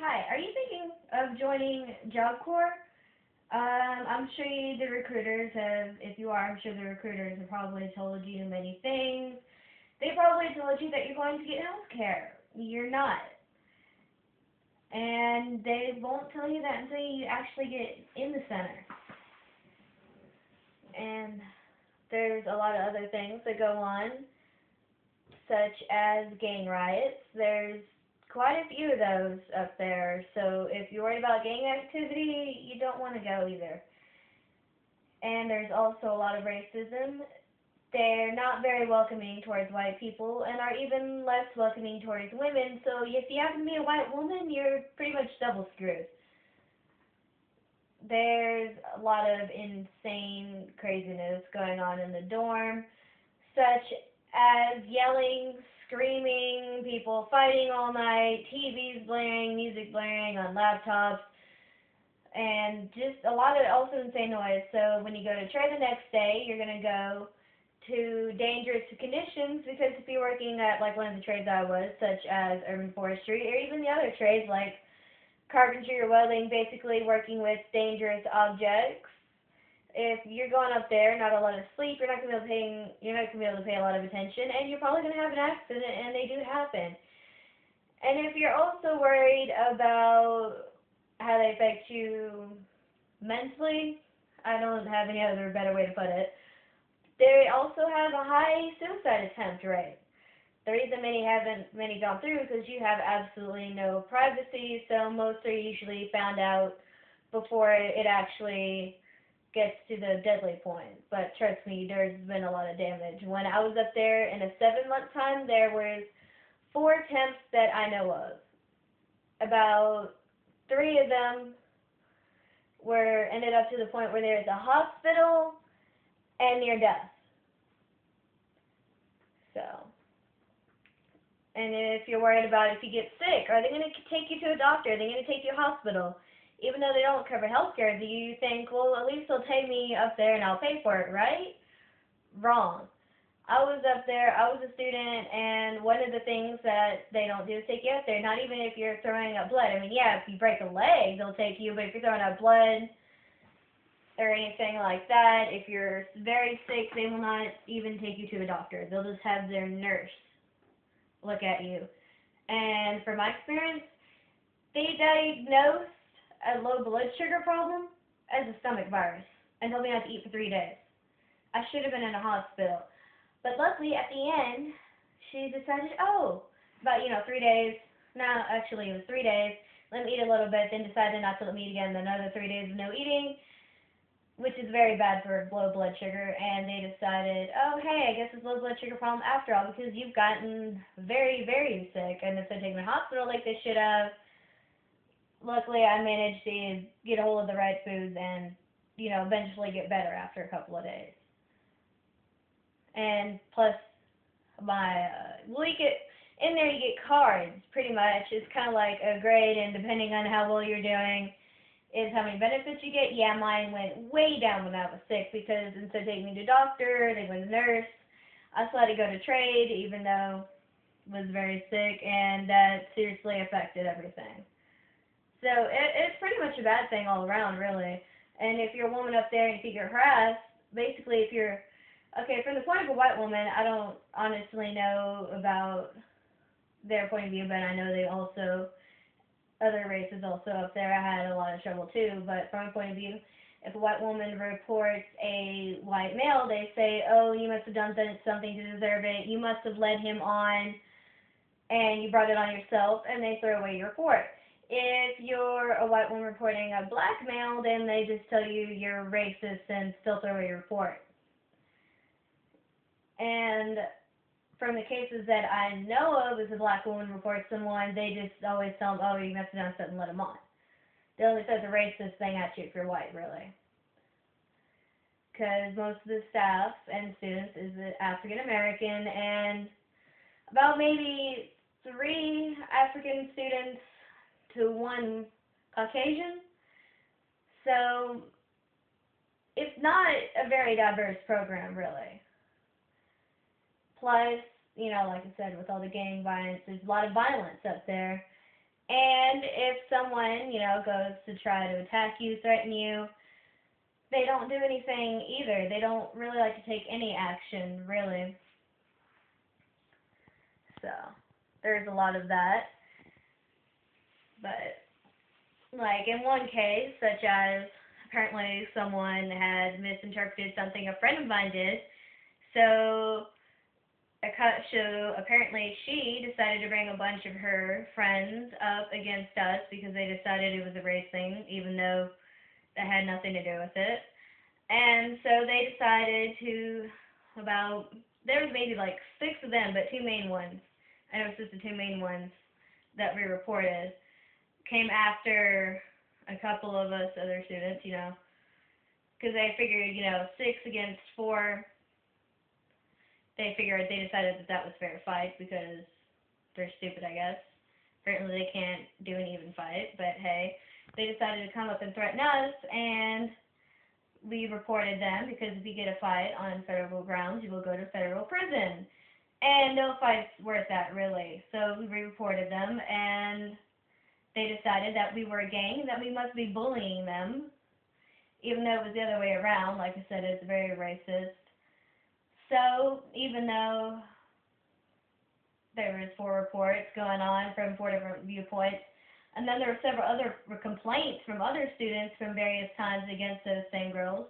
Hi, are you thinking of joining Job Corps? I'm sure the recruiters have, if you are, I'm sure the recruiters have probably told you many things. They probably told you that you're going to get health care. You're not. And they won't tell you that until you actually get in the center. And there's a lot of other things that go on, such as gang riots. There's quite a few of those up there. So if you're worried about gang activity, you don't want to go either. And there's also a lot of racism. They're not very welcoming towards white people and are even less welcoming towards women. So if you happen to be a white woman, you're pretty much double screwed. There's a lot of insane craziness going on in the dorm, such as yelling, screaming, people fighting all night, TVs blaring, music blaring on laptops, and just a lot of also insane noise. So when you go to trade the next day, you're going to go to dangerous conditions because if you're working at like one of the trades I was, such as urban forestry, or even the other trades like carpentry or welding, basically working with dangerous objects. If you're going up there, not a lot of sleep, you're not gonna be able to pay a lot of attention, and you're probably gonna have an accident, and they do happen. And if you're also worried about how they affect you mentally, I don't have any other better way to put it. They also have a high suicide attempt rate. The reason many gone through is because you have absolutely no privacy, so most are usually found out before it actually gets to the deadly point. But trust me, there's been a lot of damage. When I was up there in a 7-month time, there was 4 attempts that I know of. About 3 of them were ended up to the point where they're at the hospital and near death. So, and if you're worried about if you get sick, are they going to take you to a doctor? Are they going to take you to a hospital? Even though they don't cover healthcare, do you think, well, at least they'll take me up there and I'll pay for it, right? Wrong. I was up there, I was a student, and one of the things that they don't do is take you up there, not even if you're throwing up blood. I mean, yeah, if you break a leg, they'll take you, but if you're throwing up blood or anything like that, if you're very sick, they will not even take you to a doctor. They'll just have their nurse look at you. And from my experience, they diagnosed a low blood sugar problem as a stomach virus and told me not to eat for 3 days. I should have been in a hospital. But luckily, at the end, she decided, about, 3 days. No, actually, it was 3 days. Let me eat a little bit, then decided not to let me eat again. Then another 3 days of no eating, which is very bad for low blood sugar. And they decided, hey, I guess it's low blood sugar problem after all because you've gotten very, very sick. And instead of taking me to the hospital like they should have, luckily I managed to get a hold of the right foods and, eventually get better after a couple of days. And plus, you get, in there you get cards, pretty much. It's kind of like a grade, and depending on how well you're doing, is how many benefits you get. Yeah, mine went way down when I was sick, because instead of taking me to a doctor, they went to a nurse. I still had to go to trade, even though I was very sick, and that seriously affected everything. So it's pretty much a bad thing all around, really. And if you're a woman up there and if you get harassed, basically if you're, okay, from the point of a white woman, I don't honestly know about their point of view, but I know they also, other races also up there, I had a lot of trouble too, but from a point of view, if a white woman reports a white male, they say, you must have done something to deserve it, you must have led him on, and you brought it on yourself, and they throw away your report. If you're a white woman reporting a black male, then they just tell you you're racist and still throw away your report. And from the cases that I know of, if a black woman reports someone, they just always tell them, you must have done something, let them on. They only say the racist thing at you if you're white, really. Because most of the staff and students is African American, and about maybe 3 African students to 1 Caucasian. So it's not a very diverse program, really. Plus, like I said, with all the gang violence, there's a lot of violence up there. And And if someone, goes to try to attack you, threaten you, they don't do anything either. They don't really like to take any action, really. So, there's a lot of that. But, like, in one case, such as apparently someone had misinterpreted something a friend of mine did, so apparently she decided to bring a bunch of her friends up against us because they decided it was a race thing, even though that had nothing to do with it. And so they decided there was maybe like 6 of them, but 2 main ones. And it was just the 2 main ones that we reported. Came after a couple of us other students, because they figured, 6 against 4. They decided that was fair fight because they're stupid, I guess. Apparently they can't do an even fight, but hey, they decided to come up and threaten us, and we reported them because if you get a fight on federal grounds, you will go to federal prison. And no fight's worth that, really. So we reported them, and they decided that we were a gang, that we must be bullying them, even though it was the other way around. Like I said, it's very racist. So even though there was 4 reports going on from 4 different viewpoints, and then there were several other complaints from other students from various times against those same girls,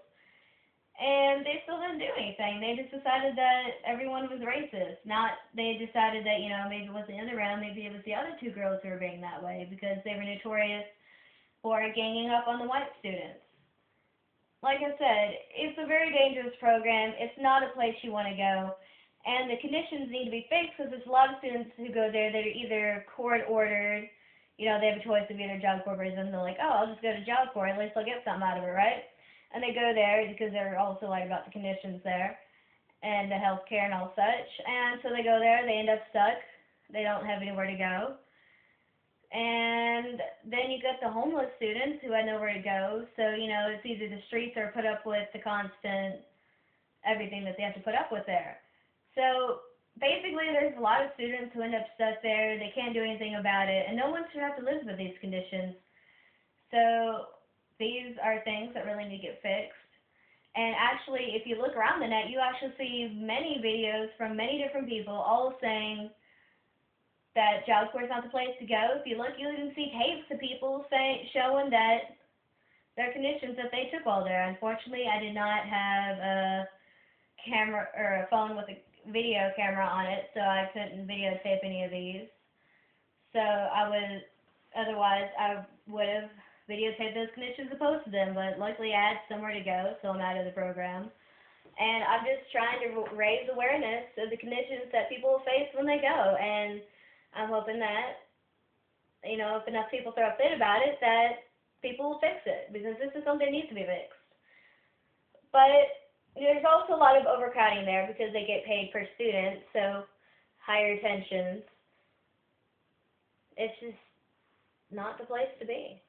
and they still didn't do anything. They just decided that everyone was racist. They decided that, maybe it wasn't the other round, maybe it was the other 2 girls who were being that way because they were notorious for ganging up on the white students. Like I said, it's a very dangerous program. It's not a place you want to go. And the conditions need to be fixed because there's a lot of students who go there that are either court-ordered, they have a choice of either job court or prison. They're like, oh, I'll just go to job court. At least I'll get something out of it, right? And they go there because they're also lied about the conditions there and the health care and all such. And so they go there. They end up stuck. They don't have anywhere to go. And then you get the homeless students who had nowhere to go. So, it's either the streets or put up with the constant everything that they have to put up with there. So, basically, there's a lot of students who end up stuck there. They can't do anything about it. And no one should have to live with these conditions. So, these are things that really need to get fixed. And actually, if you look around the net, you actually see many videos from many different people all saying that job court is not the place to go. If you look, you'll even see tapes of people showing that their conditions that they took while there. Unfortunately, I did not have a camera or a phone with a video camera on it, so I couldn't videotape any of these. So otherwise I would have videotaped those conditions and posted them, but luckily I had somewhere to go, so I'm out of the program. And I'm just trying to raise awareness of the conditions that people face when they go, and I'm hoping that, if enough people throw a fit about it, that people will fix it, because this is something that needs to be fixed. But there's also a lot of overcrowding there because they get paid per student, so higher tensions. It's just not the place to be.